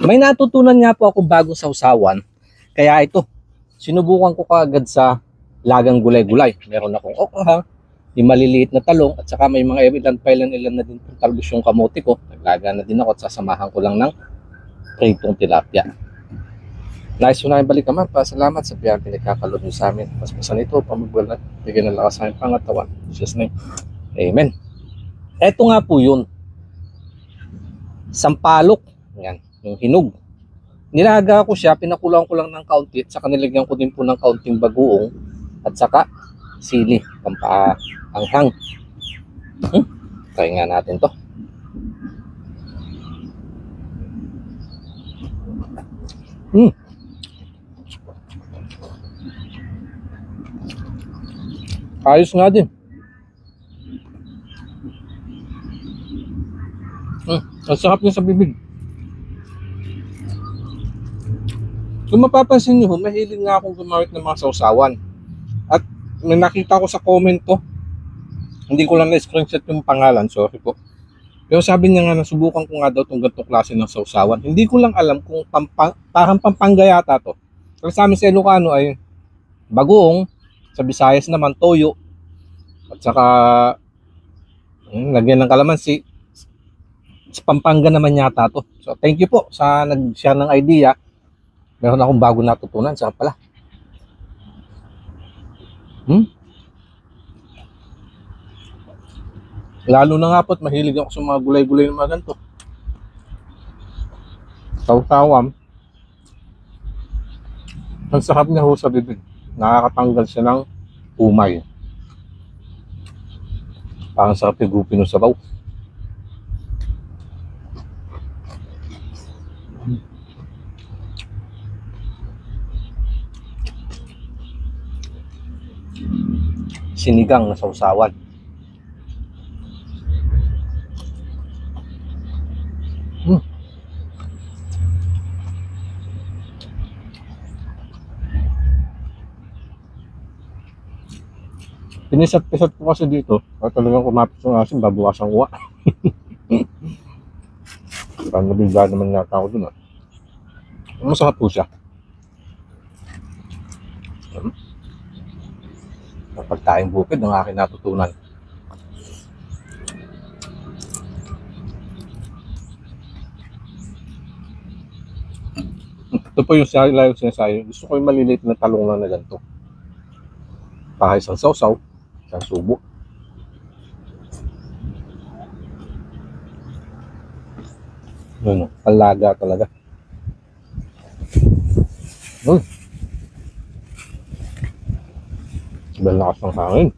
May natutunan nga po ako bagong sausawan. Kaya ito, sinubukan ko kaagad sa lagang gulay-gulay. Meron akong okra, yung maliliit na talong, at saka may mga ilan pa ilan na din talbos yung kamote ko. Naglaga na din ako at sasamahan ko lang ng pritong tilapia. Nice mo na yung balik naman. Pasalamat sa biyang pinagkakalod niyo sa amin. Mas pasan ito, pamagbalat. Bigyan ng lakas sa aming pangatawan. Jesus name. Amen. Eto nga po yun. Sampalok. Yan. Yung hinog. Nilaga ko siya, pinakulang ko lang ng kaunti at saka nilagyan ko din po ng kaunting bagoong at saka sili, pampaanghang. Try nga natin to. Ayos nga din. Ang sarap niya sa bibig. Kung mapapansin nyo, mahilig nga akong gumamit ng mga sausawan. At may nakita ko sa comment ko, hindi ko lang na-screenshot yung pangalan, sorry po. Pero sabi niya nga, nasubukan ko nga daw itong ganitong klase ng sausawan. Hindi ko lang alam kung parang Pampanga yata to. Pero sa amin sa Ilocano ay bagoong, sa Visayas naman toyo, at saka lagyan ng kalamansi. Sa Pampanga naman yata to. So thank you po sa nag-share ng idea. Meron akong bago natutunan. Sarap pala. Lalo na nga po't mahilig ako sa mga gulay-gulay na mga ganito. Sawsawam. Ang sarap niya ho sa bibig. Nakakatanggal siya ng umay. Parang sarap higupin ng sabaw. Sinigang na sausawan. Pinisat-pisat ko kasi dito. At talagang kumapit yung asin, babawas ang uwa. Parang nabigla naman yata ako dun. Masarap po siya. Kapag tayong bukid, ang aking natutunan. Ito po yung sinasayo. Gusto ko yung maliliit na talong lang na ganito. Para isang sausaw, isang subo. Ano, palaga talaga. Ibang lakas ng hangin.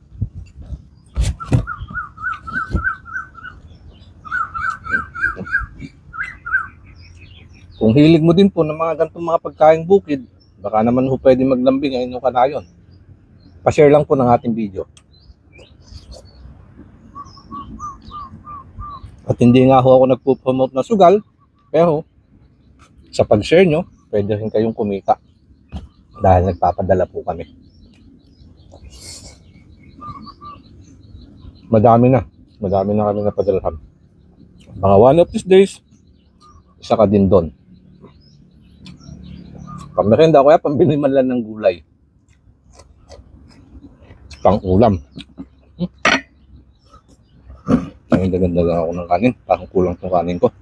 Kung hilig mo din po ng mga ganitong mga pagkain bukid, baka naman ho pwede maglambing ay inyong kanayon. Pa-share lang po ng ating video. At hindi nga ho ako nagpo-promote na sugal, pero sa pag-share nyo, pwede rin kayong kumita. Dahil nagpapadala po kami. Madami na kami napadalahan. Mga one of these days, isa ka din doon. Pamerenda ko kaya pambili man lang ng gulay. Pang ulam. Nagdagan ako ng kanin. Parang kulang tong kanin ko.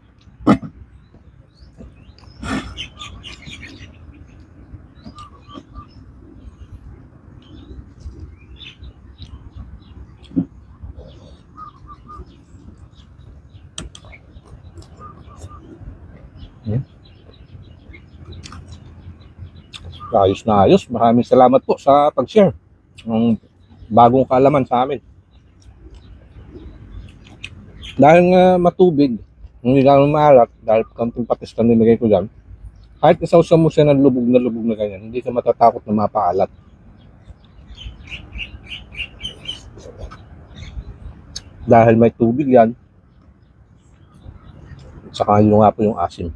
Ayos na ayos. Maraming salamat po sa pag-share ng bagong kaalaman sa amin. Dahil nga matubig, hindi gano'ng maalat, dahil kaunting patis na nilagay ko dyan, kahit isawsaw mo siya ng lubog na ganyan, hindi ka matatakot na mapaalat. Dahil may tubig yan, at saka yun nga po yung asim.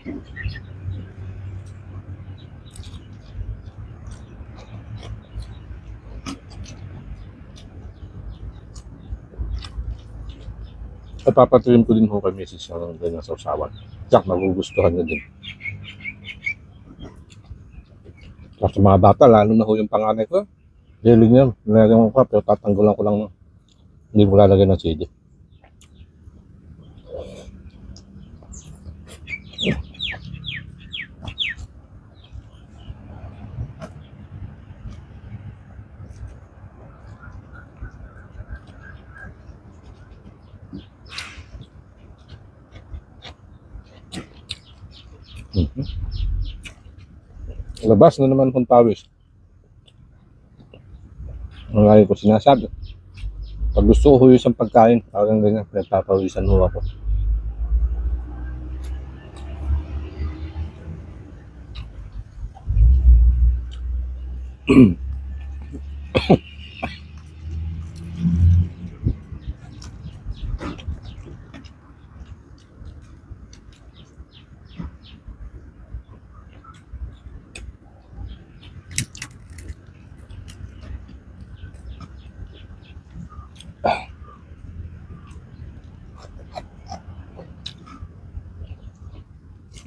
At papatrim ko din ho kay Mrs. ng ganyan sausawan. Tsak, magugustuhan niya din. At sa mga bata, lalo na ho yung panganay ko. Hilig niya, nilagyan ko pero tatanggalan ko lang. Hindi mo lalagyan ng CD. Labas na naman kung pawis. Ang lagi ko sinasabi. Pag gusto ko huyos ang pagkain, parang ganyan, nagpapawisan ho ako.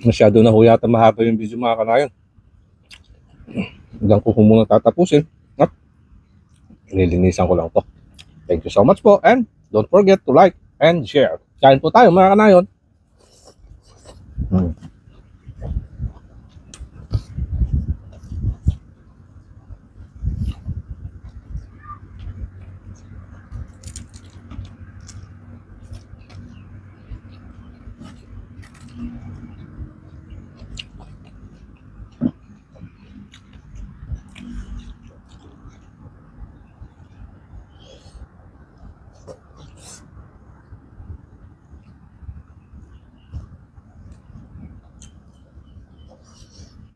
Masyado na ho yata mahaba yung video mga kanayon. Hanggang ko muna tatapusin at nilinisan ko lang to. Thank you so much po and don't forget to like and share. Kain po tayo mga kanayon.